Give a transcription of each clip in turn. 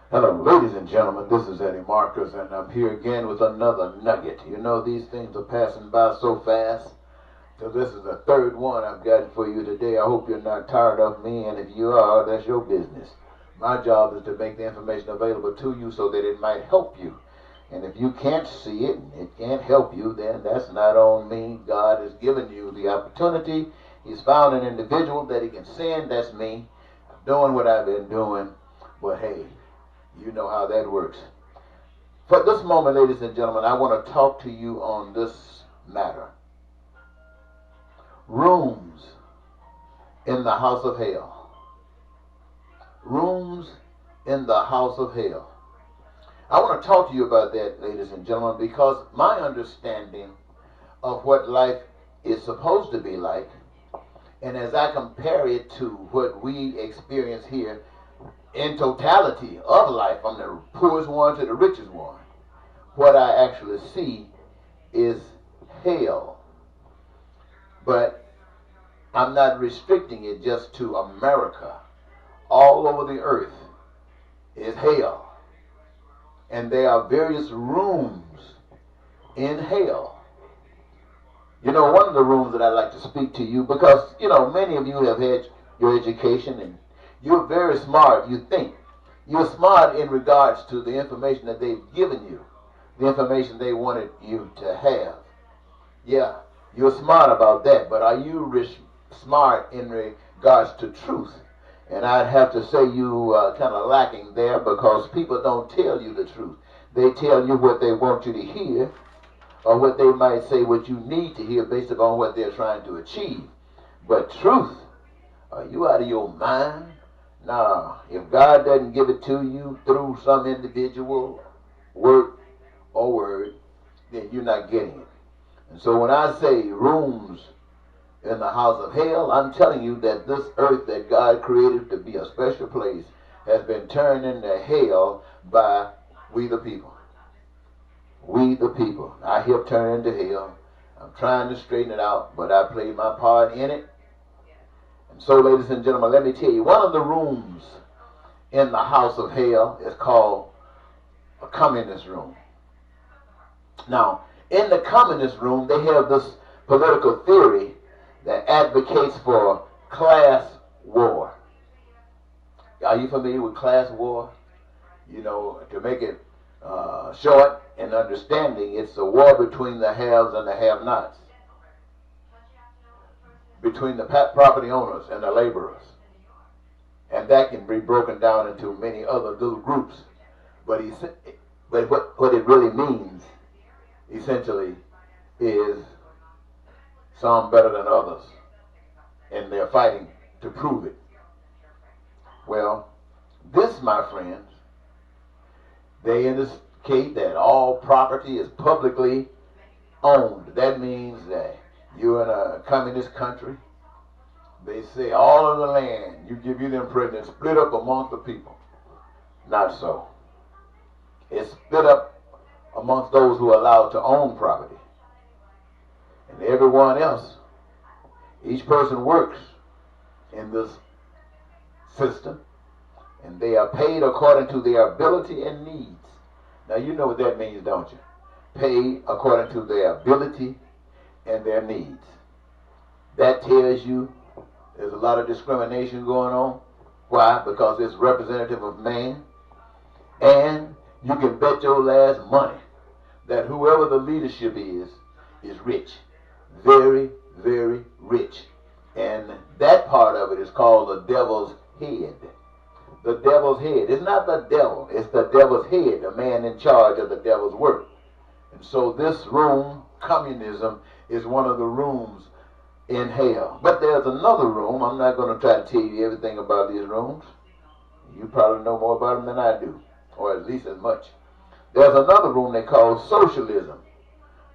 Hello, ladies and gentlemen, this is Eddie Marcus, and I'm here again with another nugget. You know, these things are passing by so fast. So this is the third one I've got for you today. I hope you're not tired of me, and if you are, that's your business. My job is to make the information available to you so that it might help you. And if you can't see it, and it can't help you, then that's not on me. God has given you the opportunity. He's found an individual that he can send. That's me. I'm doing what I've been doing. But hey, you know how that works. For this moment, ladies and gentlemen, I want to talk to you on this matter. Rooms in the house of hell. Rooms in the house of hell. I want to talk to you about that, ladies and gentlemen, because my understanding of what life is supposed to be like, and as I compare it to what we experience here in totality of life, from the poorest one to the richest one, what I actually see is hell. But I'm not restricting it just to America. All over the earth is hell. And there are various rooms in hell. You know, one of the rooms that I'd like to speak to you, because, you know, many of you have had your education and you're very smart, you think. You're smart in regards to the information that they've given you, the information they wanted you to have. Yeah, you're smart about that, but are you smart in regards to truth? And I'd have to say you kind of lacking there, because people don't tell you the truth. They tell you what they want you to hear, or what they might say what you need to hear based upon what they're trying to achieve. But truth, are you out of your mind? No, if God doesn't give it to you through some individual work or word, then you're not getting it. And so when I say rooms in the house of hell, I'm telling you that this earth that God created to be a special place has been turned into hell by we the people. We the people. I hear turn into hell. I'm trying to straighten it out, but I played my part in it. And so, ladies and gentlemen, let me tell you, one of the rooms in the house of hell is called a communist room. Now, in the communist room, they have this political theory that advocates for class war. Are you familiar with class war? You know, to make it short and understanding, it's a war between the haves and the have-nots, between the property owners and the laborers. And that can be broken down into many other little groups. But what it really means, essentially, is some better than others, and they're fighting to prove it. Well, this, my friends, they indicate that all property is publicly owned. That means that you're in a communist country. They say all of the land, you give you the impression, it's split up amongst the people. Not so. It's split up amongst those who are allowed to own property. And everyone else, each person works in this system, and they are paid according to their ability and needs. Now you know what that means, don't you? Paid according to their ability and their needs. That tells you there's a lot of discrimination going on. Why? Because it's representative of man. And you can bet your last money that whoever the leadership is rich. Very, very rich. And that part of it is called the devil's head. The devil's head. It's not the devil. It's the devil's head, the man in charge of the devil's work. And so this room, communism, is one of the rooms in hell. But there's another room. I'm not going to try to tell you everything about these rooms. You probably know more about them than I do, or at least as much. There's another room they call socialism.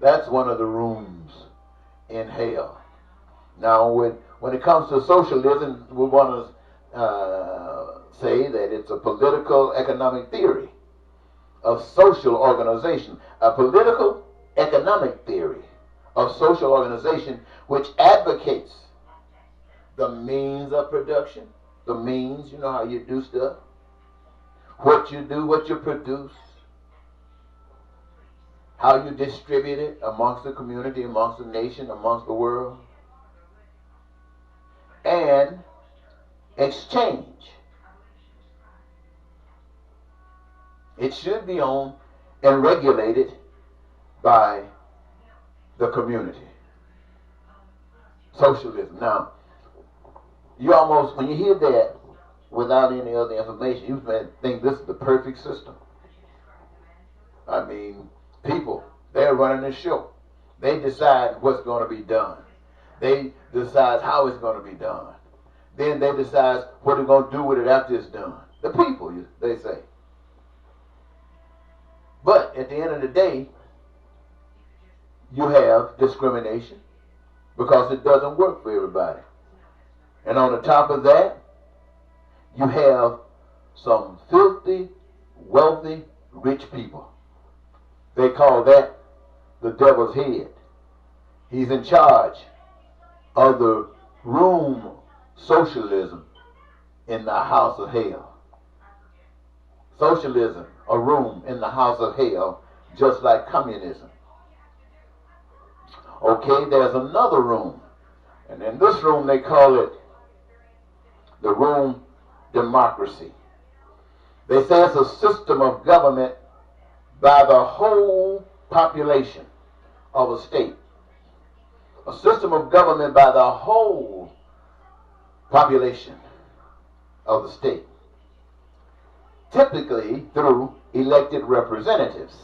That's one of the rooms in hell. Now, when it comes to socialism, we want to say that it's a political economic theory of social organization, a political economic theory of social organization which advocates the means of production, the means, you know how you do stuff, what you do, what you produce, how you distribute it amongst the community, amongst the nation, amongst the world, and exchange. It should be owned and regulated by the community. Socialism. Now, you almost, when you hear that without any other information, you may think this is the perfect system. I mean, people, they're running the show. They decide what's going to be done. They decide how it's going to be done. Then they decide what they're going to do with it after it's done. The people, they say. But at the end of the day, you have discrimination because it doesn't work for everybody. And on the top of that, you have some filthy, wealthy, rich people. They call that the devil's head. He's in charge of the room socialism in the house of hell. Socialism, a room in the house of hell, just like communism. Okay, there's another room. And in this room they call it the room democracy. They say it's a system of government by the whole population of a state. A system of government by the whole population of the state. Typically through elected representatives.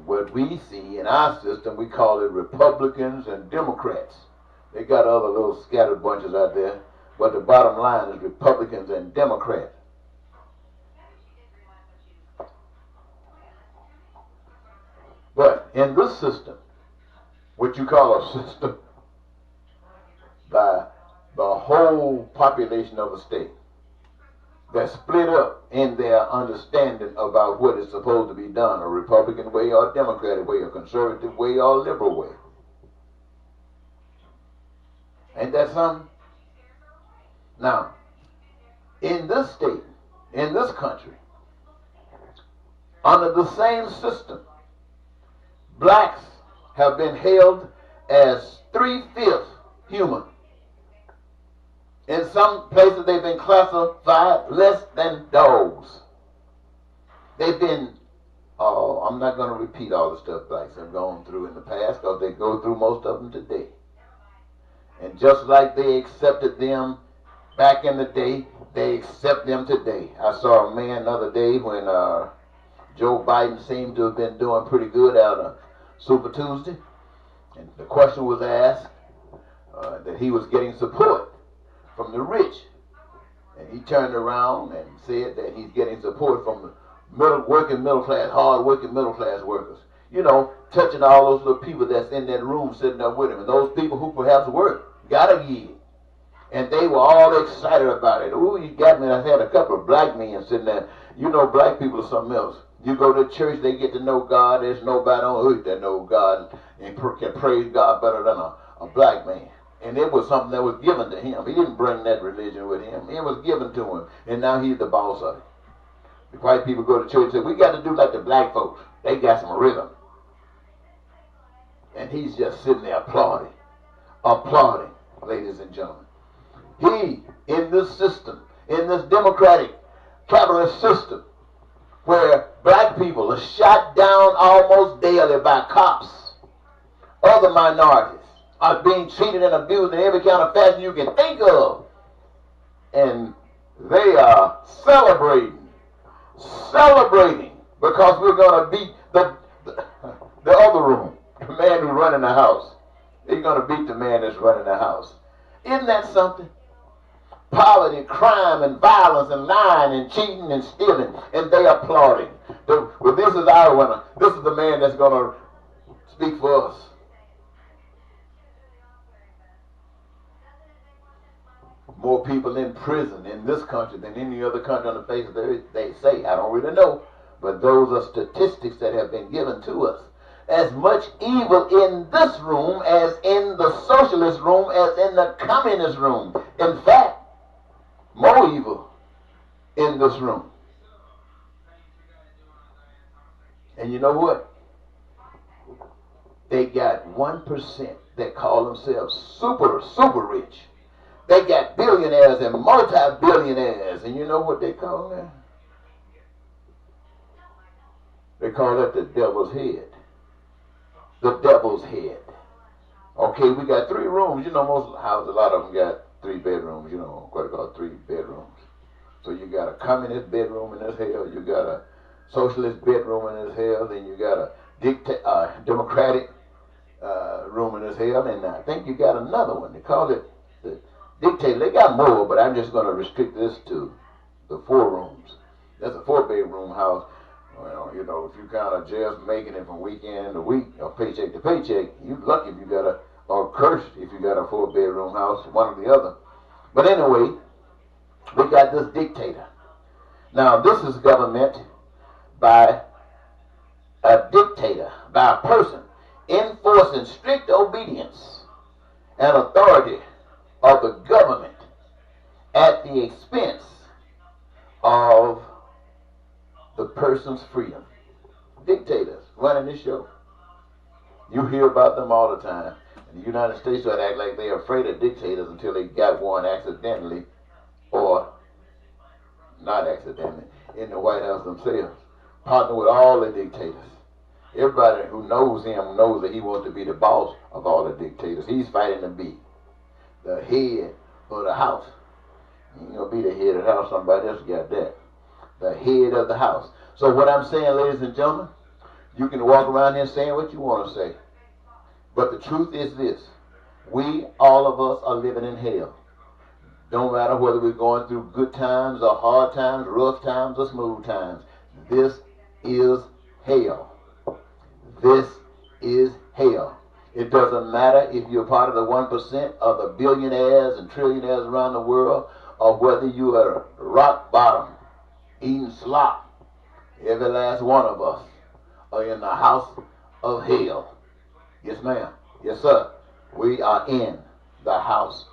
What we see in our system, we call it Republicans and Democrats. They got other little scattered bunches out there, but the bottom line is Republicans and Democrats. But in this system, what you call a system by the whole population of a state, they're split up in their understanding about what is supposed to be done, a Republican way or a Democratic way, a conservative way or a liberal way. Ain't that something? Now, in this state, in this country, under the same system, blacks have been held as 3/5 human. In some places they've been classified less than dogs. They've been, I'm not going to repeat all the stuff blacks have gone through in the past because they go through most of them today. And just like they accepted them back in the day, they accept them today. I saw a man the other day when Joe Biden seemed to have been doing pretty good out of Super Tuesday. And the question was asked that he was getting support from the rich. And he turned around and said that he's getting support from the working middle class, hard working middle class workers. You know, touching all those little people that's in that room sitting there with him. And those people who perhaps work, got a gig. And they were all excited about it. Ooh, you got me. I had a couple of black men sitting there. You know, black people are something else. You go to church, they get to know God. There's nobody on earth that knows God and can praise God better than a black man. And it was something that was given to him. He didn't bring that religion with him. It was given to him. And now he's the boss of it. The white people go to church and say, we got to do like the black folks. They got some rhythm. And he's just sitting there applauding. Applauding, ladies and gentlemen. He, in this system, in this democratic capitalist system, where black people are shot down almost daily by cops, other minorities are being treated and abused in every kind of fashion you can think of. And they are celebrating because we're going to beat the other room, the man who's running the house. They're going to beat the man that's running the house. Isn't that something? Poverty, crime, and violence, and lying, and cheating, and stealing, and they applauding. Well, this is our winner. This is the man that's going to speak for us. More people in prison in this country than any other country on the face of the earth, they say. I don't really know, but those are statistics that have been given to us. As much evil in this room as in the socialist room as in the communist room. In fact, more evil in this room. And you know what? They got 1% that call themselves super rich. They got billionaires and multi-billionaires. And you know what they call that? They call that the devil's head. The devil's head. Okay, we got 3 rooms. You know, most houses, a lot of them got 3 bedrooms. You know, what they call 3 bedrooms. So you got a communist bedroom in this hell. You got a socialist bedroom in this hell. Then you got a democratic room in this hell. And I think you got another one. They call it the dictator. They got more, but I'm just going to restrict this to the 4 rooms. That's a 4-bedroom house. Well, you know, if you kind of just making it from weekend to week or paycheck to paycheck, you lucky if you got or cursed if you got a 4-bedroom house, one or the other. But anyway, we got this dictator. Now, this is government by a dictator, by a person enforcing strict obedience and authority of the government at the expense of the person's freedom. Dictators running this show. You hear about them all the time. And the United States would act like they're afraid of dictators until they got one accidentally or not accidentally in the White House themselves. Partner with all the dictators. Everybody who knows him knows that he wants to be the boss of all the dictators. He's fighting to be the head of the house. He ain't gonna be the head of the house. Somebody else got that. The head of the house. So what I'm saying, ladies and gentlemen, you can walk around here saying what you want to say. But the truth is this. We, all of us, are living in hell. Don't matter whether we're going through good times or hard times, rough times or smooth times. This is hell. This is hell. It doesn't matter if you're part of the 1% of the billionaires and trillionaires around the world, or whether you are rock bottom, eating slop. Every last one of us are in the house of hell. Yes, ma'am. Yes, sir. We are in the house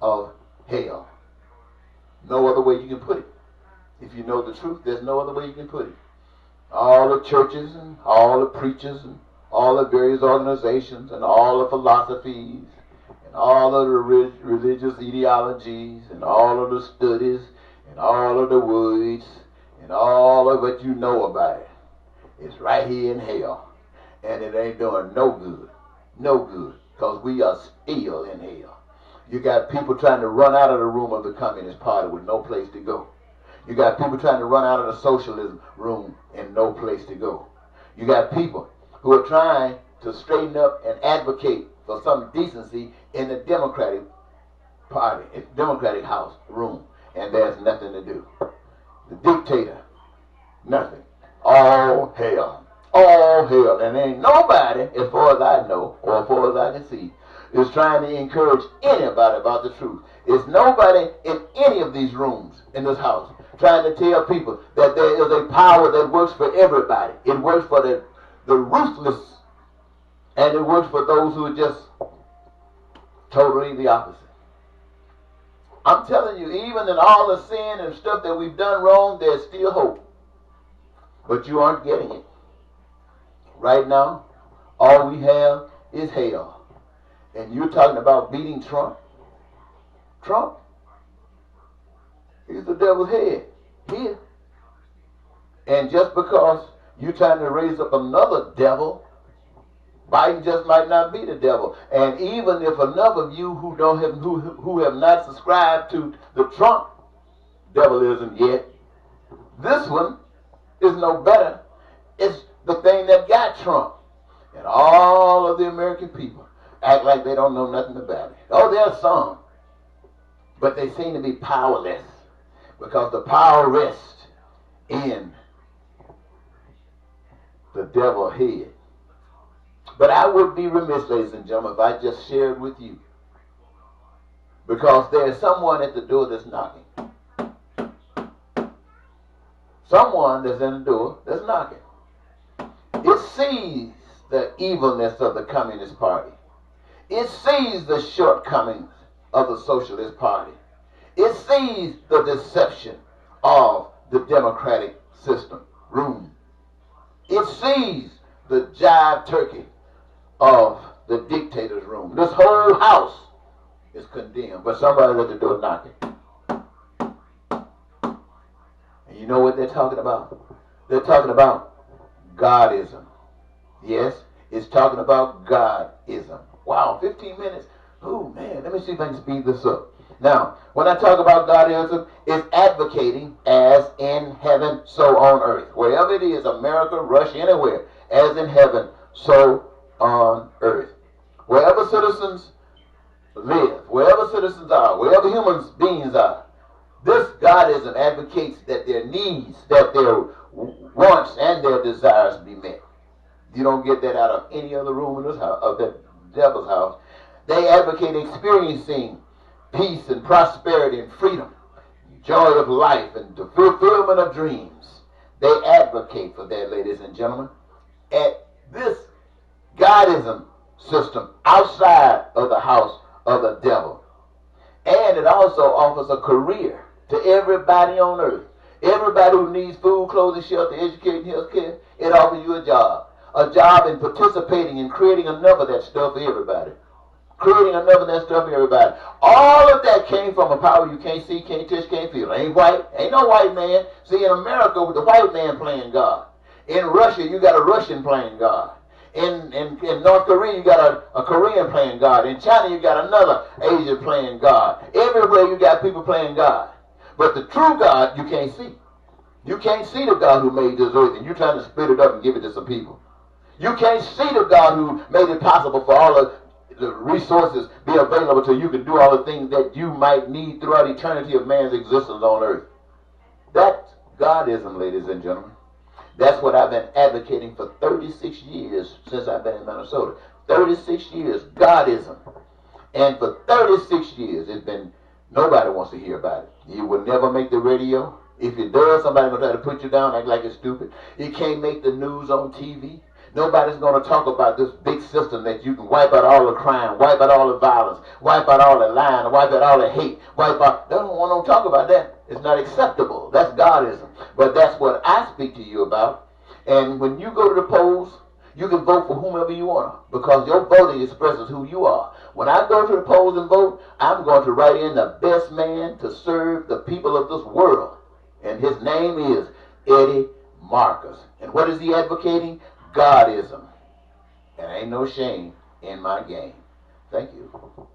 of hell. No other way you can put it. If you know the truth, there's no other way you can put it. All the churches and all the preachers and all the various organizations and all the philosophies and all of the religious ideologies and all of the studies and all of the words and all of what you know about it. It's right here in hell. And it ain't doing no good. No good. Because we are still in hell. You got people trying to run out of the room of the Communist Party with no place to go. You got people trying to run out of the socialism room and no place to go. You got people who are trying to straighten up and advocate for some decency in the Democratic Party, Democratic House room, and there's nothing to do. The dictator, nothing. All hell. All hell. And ain't nobody, as far as I know, or as far as I can see, is trying to encourage anybody about the truth. There's nobody in any of these rooms in this house trying to tell people that there is a power that works for everybody. It works for the ruthless, and it works for those who are just totally the opposite. I'm telling you, even in all the sin and stuff that we've done wrong, there's still hope. But you aren't getting it. Right now, all we have is hell. And you're talking about beating Trump. Trump, he's the devil's head here. And just because you're trying to raise up another devil, Biden just might not be the devil. And even if enough of you who have not subscribed to the Trump devilism yet, this one is no better. It's the thing that got Trump. And all of the American people act like they don't know nothing about it. Oh, there's some. But they seem to be powerless because the power rests in the devil's head. But I would be remiss, ladies and gentlemen, if I just shared with you. Because there is someone at the door that's knocking. Someone that's in the door that's knocking. It sees the evilness of the Communist Party. It sees the shortcomings of the Socialist Party. It sees the deception of the democratic system room. It sees the jive turkey of the dictator's room. This whole house is condemned, but somebody's at the door knocking. And you know what they're talking about? They're talking about Godism. Yes, it's talking about Godism. Wow, 15 minutes. Oh, man, let me see if I can speed this up. Now, when I talk about Godism, it's advocating as in heaven, so on earth. Wherever it is, America, Russia, anywhere, as in heaven, so on earth. Wherever citizens live, wherever citizens are, wherever human beings are, this Godism advocates that their needs, that their wants and their desires be met. You don't get that out of any other room in this house, of that devil's house. They advocate experiencing peace and prosperity and freedom, joy of life and the fulfillment of dreams. They advocate for that, ladies and gentlemen. At this Godism system outside of the house of the devil. And it also offers a career to everybody on earth. Everybody who needs food, clothing, shelter, education, health care, it offers you a job. A job in participating in creating enough of that stuff for everybody. Creating enough of that stuff for everybody. All of that came from a power you can't see, can't touch, can't feel. Ain't white. Ain't no white man. See, in America, with the white man playing God. In Russia, you got a Russian playing God. In North Korea, you got a Korean playing God. In China, you got another Asian playing God. Everywhere you got people playing God. But the true God, you can't see. You can't see the God who made this earth, and you're trying to split it up and give it to some people. You can't see the God who made it possible for all of the resources be available so you can do all the things that you might need throughout eternity of man's existence on earth. That's Godism, ladies and gentlemen. That's what I've been advocating for 36 years since I've been in Minnesota. 36 years, Godism. And for 36 years, it's been, nobody wants to hear about it. You will never make the radio. If you do, somebody's going to try to put you down, act like it's stupid. You can't make the news on TV. Nobody's going to talk about this big system that you can wipe out all the crime, wipe out all the violence, wipe out all the lying, wipe out all the hate, wipe out. They don't want to talk about that. It's not acceptable. That's Godism. But that's what I speak to you about. And when you go to the polls, you can vote for whomever you want because your voting expresses who you are. When I go to the polls and vote, I'm going to write in the best man to serve the people of this world. And his name is Eddie Marcus. And what is he advocating? Godism. And ain't no shame in my game. Thank you.